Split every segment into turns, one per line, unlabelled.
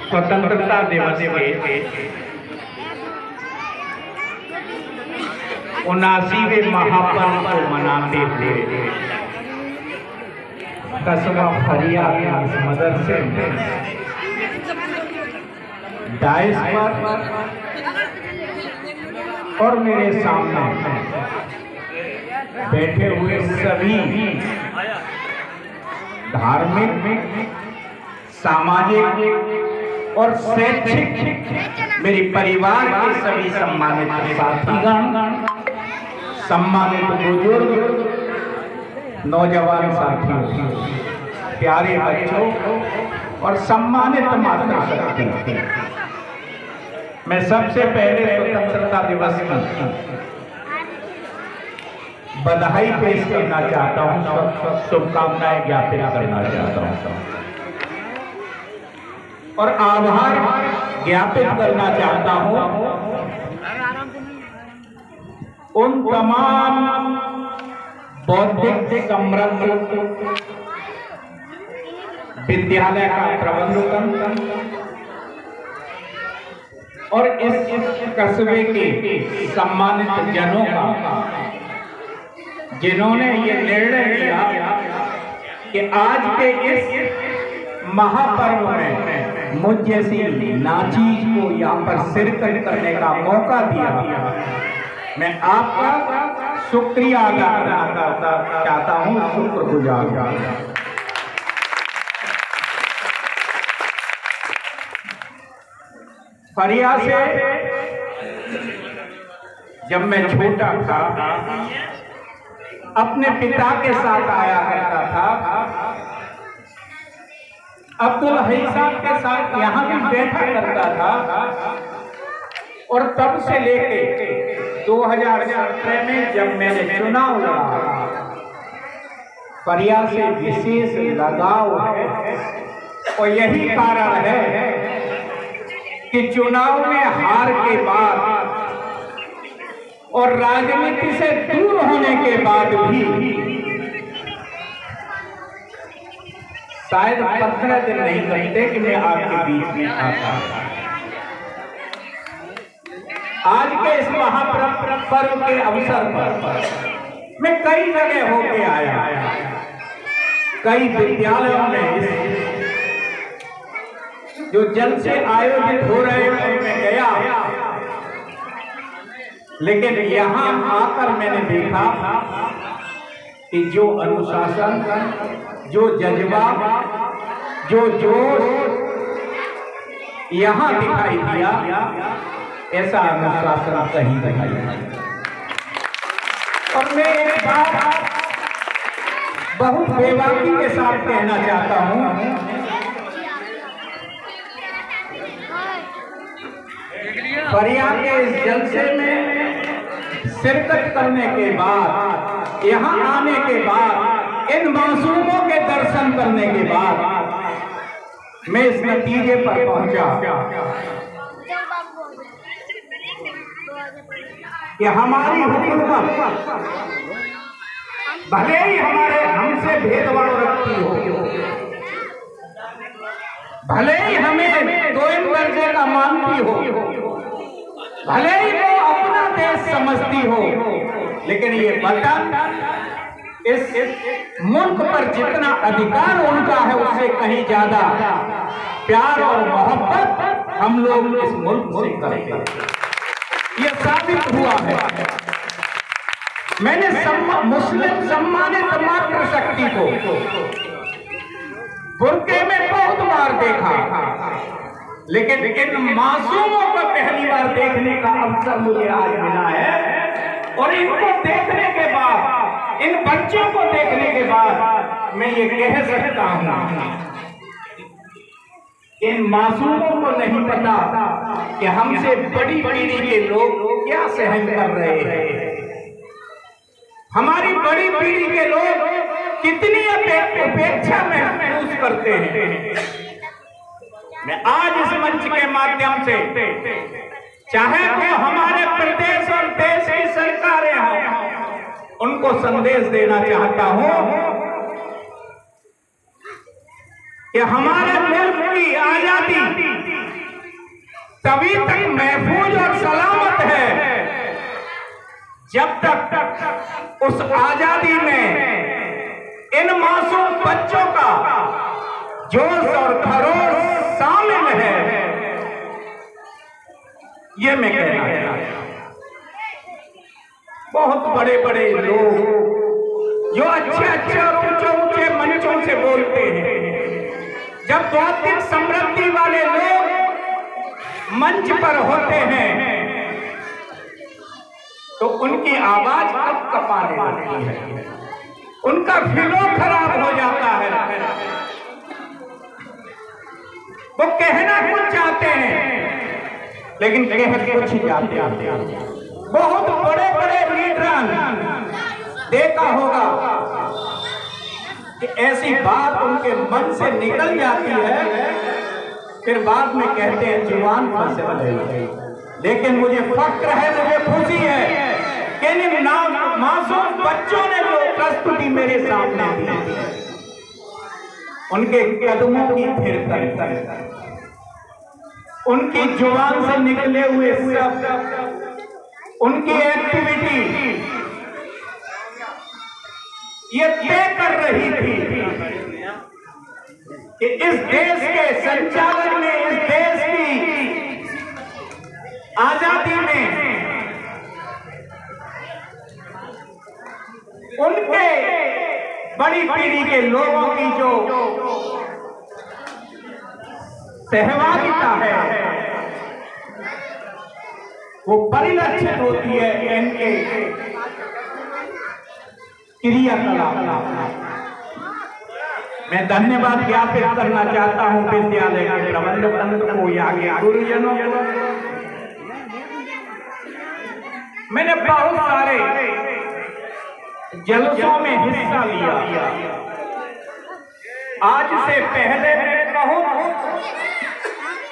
स्वतंत्रता दिवस के 79वें महापर्व को मनाते हुए कस्बा फरिया के इस मदरसे में डाइस पर और मेरे सामने बैठे हुए सभी धार्मिक, सामाजिक और शैक्षिक मेरे परिवार के सभी सम्मानित साथीगण, सम्मानित बुजुर्ग, नौजवान साथियों, प्यारे बच्चों और सम्मानित मातृशक्ति, मैं सबसे पहले स्वतंत्रता दिवस की बधाई पेश करना चाहता हूं, शुभकामनाएं ज्ञापित करना चाहता हूं और आभार ज्ञापित करना चाहता हूं उन तमाम बौद्धिक समृद्ध विद्यालय का प्रबंधन और इस कस्बे के सम्मानित जनों का, जिन्होंने ये निर्णय लिया कि आज के इस महापर्व में मुझ जैसी नाचीज को यहाँ पर शिरकत करने का मौका दिया। मैं आपका शुक्रिया अदा करना चाहता हूँ, शुक्रगुजार। फरिया से जब मैं छोटा था अपने पिता के साथ आया करता था, अब्दुल हई साहब के साथ यहाँ भी बैठा करता था और तब से लेके 2017 में जब मैंने चुनाव लड़ा, फरिया से विशेष लगाव है और यही कारण है कि चुनाव में हार के बाद और राजनीति से दूर होने के बाद भी शायद 15 दिन नहीं लगते कि मैं आपके बीच में आता। आज के इस महापर्व के अवसर पर मैं कई जगह होके आया, कई विद्यालयों में जो जलसे आयोजित हो रहे हैं मैं गया, लेकिन यहाँ आकर मैंने देखा कि जो अनुशासन, जो जज्बा, जो जोश यहाँ दिखाई दिया, ऐसा अनुशासन कहीं दिखाई नहीं। और मैं एक बात बहुत बेबाकी के साथ कहना चाहता हूँ, फरिया के इस जलसे में शिरकत करने के बाद, यहाँ आने के बाद, इन मासूमों के दर्शन करने के बाद मैं इस नतीजे पर पहुंचा कि हमारी हुकूमत भले ही हमसे भेदभाव रखती हो, भले ही हमें दोयम दर्जे का मानती हो, भले ही वो अपना देश समझती हो, लेकिन ये वतन, इस मुल्क पर जितना अधिकार उनका है उससे कहीं ज्यादा प्यार और मोहब्बत हम लोग इस मुल्क से करते हैं। ये साबित हुआ है। मैंने मुस्लिम सम्मानित मातृशक्ति को बुर्के में बहुत बार देखा, लेकिन इन मासूमों को पहली बार देखने का अवसर मुझे आज मिला है और इनको देखने के बाद, इन बच्चों को देखने के बाद मैं ये कह सकता हूं, इन मासूमों को नहीं पता कि हमसे बड़ी पीढ़ी के लोग क्या सहन कर रहे हैं, हमारी बड़ी पीढ़ी के लोग कितनी उपेक्षा महसूस करते हैं। मैं आज इस मंच के माध्यम से, चाहे तो हमारे प्रदेश और देश की सरकारें हों, उनको संदेश देना चाहता हूं कि हमारे मुल्क की आजादी तभी तक महफूज और सलामत है जब तक उस आजादी में इन मासूम बच्चों का जोश और खरोश शामिल है। ये मैं कहना चाहता हूं। बहुत बड़े बड़े लोग जो अच्छे और ऊंचे मंचों से बोलते हैं, जब भौतिक समृद्धि वाले लोग मंच पर होते हैं तो उनकी आवाज कब कपाने लगती है, उनका फ्लो खराब हो जाता है। वो कहना कुछ चाहते हैं लेकिन कह कुछ जाते हैं। बहुत बड़े बड़े लीडर देखा होगा कि ऐसी बात उनके मन से निकल जाती है, फिर बाद में कहते हैं जुबान फंसे। लेकिन मुझे फक्र है, मुझे खुशी है कि इन मासूम बच्चों ने जो प्रस्तुति मेरे सामने दी, उनके कदमों की फिर उनकी जुबान से निकले हुए शब्द, उनकी एक्टिविटी ये तय कर रही थी कि इस देश के संचालन में, इस देश की आजादी में उनके बड़ी पीढ़ी के लोगों की जो सहभागिता है वो परिलक्षित होती है इनके क्रियाकलाप। मैं धन्यवाद ज्ञापित करना चाहता हूं विद्यालय के प्रबंधक को, यहाँ के गुरुजनों को। मैंने बहुत सारे जलसों में हिस्सा लिया। आज से पहले मैं कहूं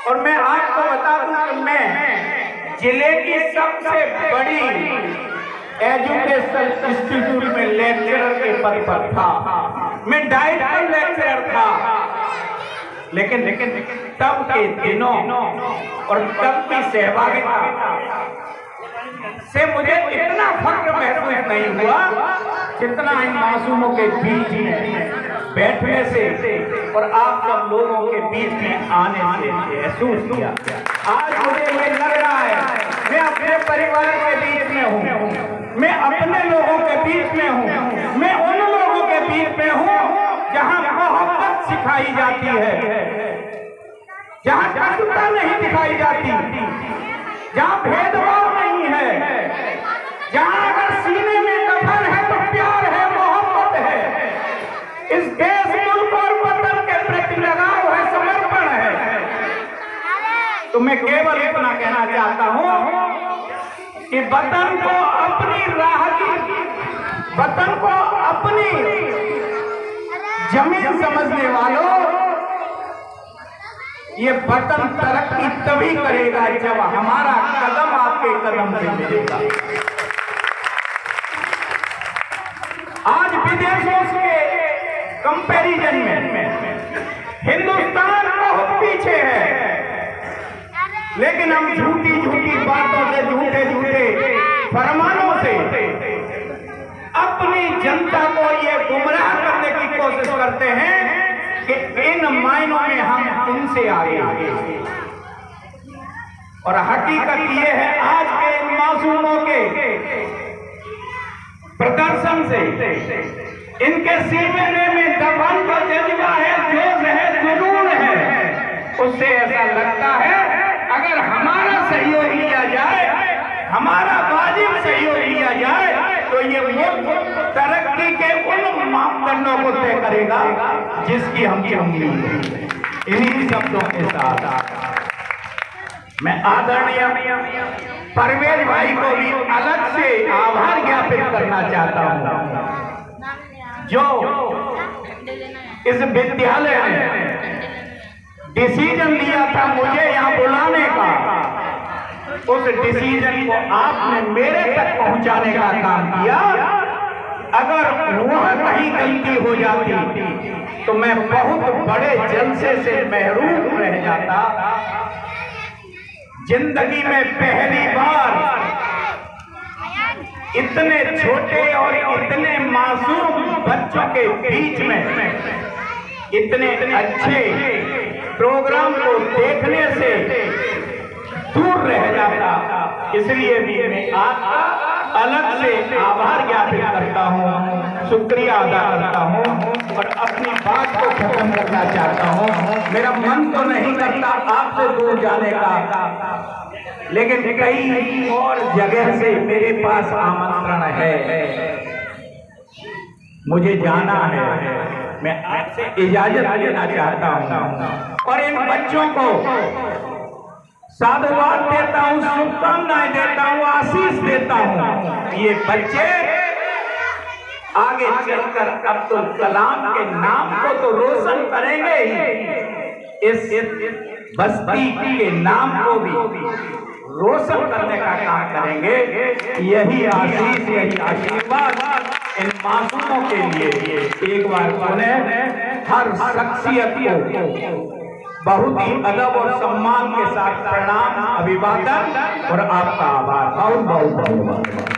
और मैं आपको बता दूं कि मैं जिले की सबसे बड़ी एजुकेशन इंस्टीट्यूट में लेक्चरर के पद पर था। मैं डायरेक्टर लेक्चरर था, लेकिन तब के दिनों और तब की सहभागिता से मुझे इतना फक्र महसूस नहीं हुआ जितना इन मासूमों के बीच में बैठने से और आप सब लोगों के बीच में आने से महसूस किया। आज मुझे ये लग रहा है मैं अपने परिवार के बीच में हूँ, मैं अपने लोगों के बीच में हूँ, मैं उन लोगों के बीच में हूँ जहाँ मोहब्बत सिखाई जाती है, जहाँ कटुता नहीं दिखाई जाती, जहाँ भेदभाव नहीं है, जहाँ अगर सीने में कफन है तो प्यार है, मोहब्बत है, इस देश मुल्क और वतन के प्रति लगाव है, समर्पण है। तो मैं केवल इतना कहना चाहता हूँ कि वतन को अपनी राह की, वतन को अपनी जमीन समझने वालों, ये वतन तरक्की तभी करेगा जब हमारा कदम आपके कदम से मिलेगा। आज विदेशों के कंपैरिजन में हिंदुस्तान बहुत पीछे है, लेकिन हम झूठी बातों से, झूठे फरमानों से अपनी जनता को ये गुमराह करने की कोशिश करते हैं कि इन मायनों में हम उनसे आगे। और हकीकत ये है आज के इन मासूमों के प्रदर्शन से, इनके सीने में दबन का जज्बा है, जोश है, जुनून है, उससे ऐसा लगता है अगर हमारा सहयोग लिया जाए, हमारा वाजिब सहयोग लिया जाए तो ये मुल्क तरक्की के उन मापदंडों को तय करेगा जिसकी हम उम्मीद है। इन्हीं शब्दों के साथ मैं आदरणीय परवेज भाई को भी अलग से आभार ज्ञापित करना चाहता हूं, जो इस विद्यालय ने डिसीजन लिया था मुझे यहाँ बुलाने का, उस डिसीजन को आपने मेरे तक पहुंचाने का काम किया। अगर वह कहीं गलती हो जाती तो मैं बहुत बड़े जलसे से महरूम रह जाता। जिंदगी में पहली बार इतने छोटे और इतने मासूम बच्चों के बीच में इतने अच्छे प्रोग्राम को देखने से दूर रह जाता। इसलिए भी मैं आपका अलग से आभार ज्ञापित करता हूँ, शुक्रिया अदा करता हूँ और अपनी बात को खत्म करना चाहता हूँ। मेरा मन तो नहीं करता आपसे दूर जाने का, लेकिन कई और जगह से मेरे पास आमंत्रण है, मुझे जाना है। मैं आपसे इजाजत लेना चाहता हूँ और इन बच्चों को साधुवाद देता हूँ, शुभकामनाएं देता हूँ, आशीष देता हूँ। ये बच्चे आगे चलकर अब्दुल कलाम के नाम को तो रोशन करेंगे ही, इस बस्ती के नाम को भी रोशन करने का काम करेंगे। यही आशीष, यही आशीर्वाद इन मासूमों के लिए एक बार पुनः हर शख्सियत को बहुत ही अदब और सम्मान के साथ प्रणाम, अभिवादन और आपका आभार। बहुत बहुत धन्यवाद।